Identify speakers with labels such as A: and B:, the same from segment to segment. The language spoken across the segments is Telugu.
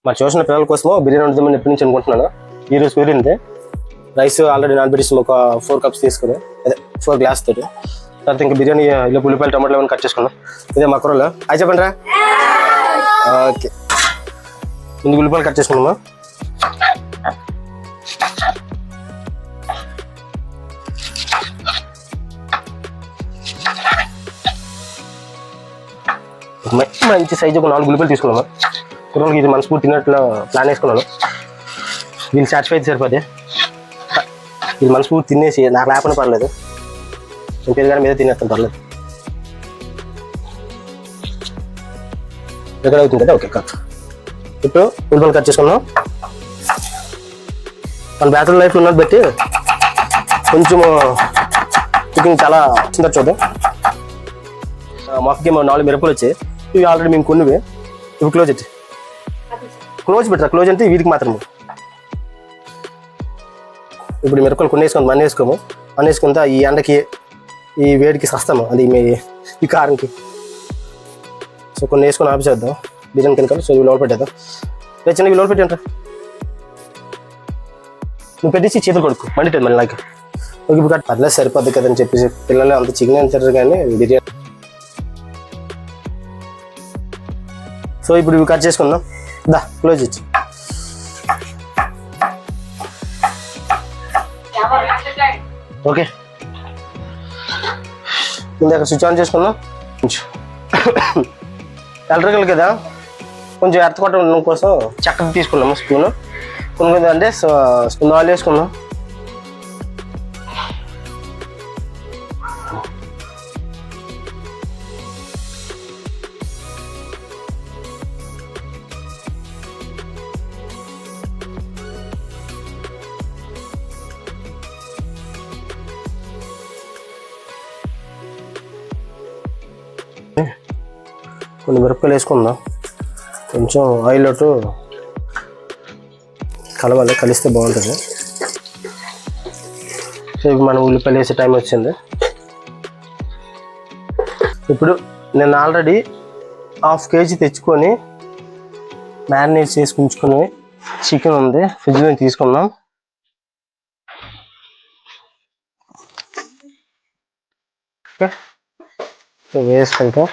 A: మా చూసిన పిల్లల కోసము బిర్యానీ వండుదామని ఎప్పటి నుంచి అనుకుంటున్నాను. ఈరోజు కుదిరింది. రైస్ ఆల్రెడీ నానబెట్టేసి ఒక 4 కప్స్ తీసుకుని, అదే 4 గ్లాస్ తోటి. తర్వాత ఇంకా బిర్యానీ ఇలా ఉల్లిపాయలు టమాటాలు ఏమైనా కట్ చేసుకున్నాం. ఇదే మకరోలో అది చెప్పండి రా. ఓకే, ముందు ఉల్లిపాయలు కట్ చేసుకున్నామా. మంచి సైజు ఒక 4 ఉల్లిపాయలు తీసుకున్నామా. కుర్రోళ్ళకి ఇది మనస్ఫూర్తి తిన్నట్లు ప్లాన్ వేసుకున్నాను. వీళ్ళు సాటిస్ఫై అయితే సరిపోతే, వీళ్ళు మనస్ఫూర్తి తినేసి నాకు లేకుండా పర్లేదు, నేను పెరుగానే మీద తినేస్తాను పర్లేదు. ఎక్కడ అవుతుంది కదా. Okay, cut. ఇప్పుడు ఉల్లిపాయలు కట్ చేసుకున్నాం. మన బ్యాచులర్ లైఫ్లో ఉన్నది బట్టి కొంచెం కుకింగ్ చాలా చిన్న చూద్దాం. మొక్కకి 4 మిరపలు వచ్చాయి. ఇవి ఆల్రెడీ మేము కొన్నివి. ఇవి క్లోజ్ పెట్టరా. క్లోజ్ అంటే వీటికి మాత్రమే. ఇప్పుడు మిరపలు కొన్ని వేసుకొని మన వేసుకోము. మన వేసుకుంటా ఈ ఎండకి ఈ వేడికి సస్తాము, అది ఈ కారంకి. సో కొన్ని వేసుకొని ఆపేసేద్దాం బిర్యానీ కింద. సో ఇవి లోపల పెట్టేద్దాం. చిన్న ఇవి లోపల పెట్టండి. నువ్వు పెట్టేసి చేతులు కొడుకు మండిటది మళ్ళీ నాకు. ఇప్పుడు కట్ పర్లేదు సరిపోద్ది కదని చెప్పేసి పిల్లలు అంత చికెన్ అని తింటారు కానీ బిర్యానీ. సో ఇప్పుడు ఇవి కట్ చేసుకుందాం. దా క్లోజ్ ఇచ్చి. ఓకే, ముందు అక్కడ స్విచ్ ఆన్ చేసుకుందాం. ఎలక్ట్రికల్ కదా, కొంచెం ఎత్తకొట్టడం కోసం చక్కగా తీసుకున్నాము స్పూను. కొన్ని అంటే స్పూన్ ఆయిల్ వేసుకున్నాం. కొన్ని మిరపకాయలు వేసుకుందాం. కొంచెం ఆయిల్ అటు కలవాలి, కలిస్తే బాగుంటుంది. సో ఇప్పుడు మనం ఉల్లిపాయలు వేసే టైం వచ్చింది. ఇప్పుడు నేను ఆల్రెడీ 1/2 kg తెచ్చుకొని మ్యారినేట్ చేసి ఉంచుకుని చికెన్ ఉంది, ఫ్రిడ్జ్లో తీసుకున్నాం. ఓకే, సో వేసుకుంటాం.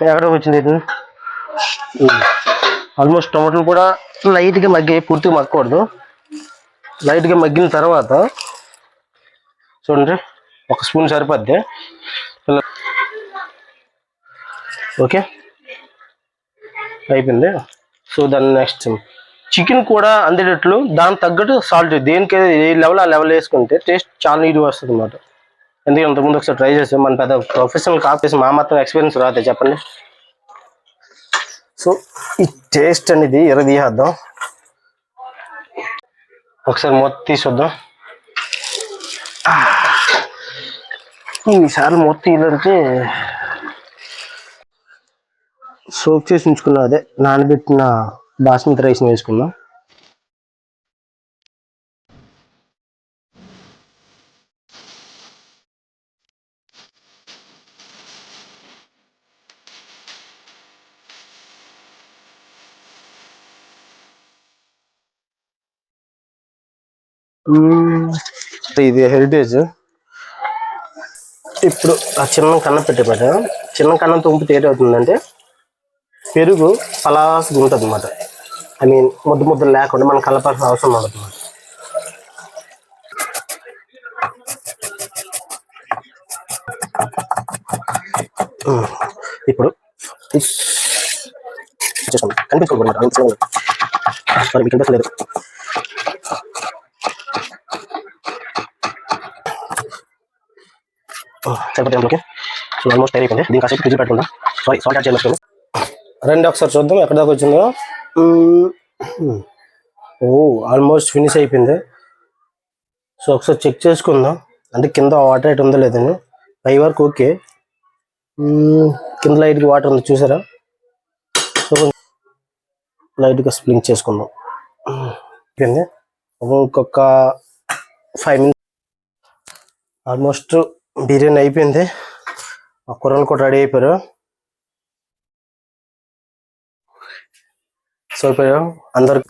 A: ఎక్కడ వచ్చింది ఇది. ఆల్మోస్ట్ టమాటాలు కూడా లైట్గా మగ్గాయి, పూర్తిగా మగ్గకూడదు. లైట్గా మగ్గిన తర్వాత చూడండి 1 స్పూన్ సరిపోద్ది. ఓకే, అయిపోయింది. సో దాన్ని నెక్స్ట్ చికెన్ కూడా అందేటట్లు దానికి తగ్గట్టు సాల్ట్, దేనికి ఏ లెవెల్ ఆ లెవెల్ వేసుకుంటే టేస్ట్ చాలా నీట్గా వస్తుంది అన్నమాట. ఎందుకంటే అంతకుముందు ఒకసారి ట్రై చేసాం, మన పెద్ద ప్రొఫెషనల్ కాకపోతే మా మాత్రం ఎక్స్పీరియన్స్ రాదే చెప్పండి. సో ఈ టేస్ట్ అనేది ఎరదీయేద్దాం. ఒకసారి మూత తీసొద్దాం. ఈసారి మూత తీయాలంటే సోప్ చేసి ఉంచుకున్నా, అదే నానబెట్టిన బాస్మతి రైస్ని వేసుకుందాం. ఇది హెరిటేజ్. ఇప్పుడు ఆ చిన్న కన్నం పెట్టేమాట, చిన్న కన్నం తుంపు తేటవుతుందంటే పెరుగు పలాసగా ఉంటుంది అన్నమాట. ఐ మీన్ ముద్దలు లేకుండా మనం కలపాల్సిన అవసరం ఉండదు అన్నమాట. ఇప్పుడు కనిపించుకోలేదు, మీకు ఇంట్రెస్ట్ లేదు. సరిపోతే ఓకే. సో ఆల్మోస్ట్ అయిపోయింది. దీనికి కాసేపు ఫ్రిడ్జ్ పెట్టుకుందాం. సాల్ట్ యాడ్ చేయవచ్చు. రండి ఒకసారి చూద్దాం ఎక్కడ దాకా వచ్చిందో. ఆల్మోస్ట్ ఫినిష్ అయిపోయింది. సో ఒకసారి చెక్ చేసుకుందాం, అంటే కింద వాటర్ రేట్ ఉందో లేదని. పై వరకు ఓకే. కింద లైట్గా వాటర్ ఉంది చూసారా, సో లైట్గా స్ప్రింక్ చేసుకుందాం. ఇంకొక 5 minutes ఆల్మోస్ట్ బిర్యానీ అయిపోయింది. ఆ కూరలు కూడా రెడీ అయిపోయారు. సో ఇప్పుడు అందరికి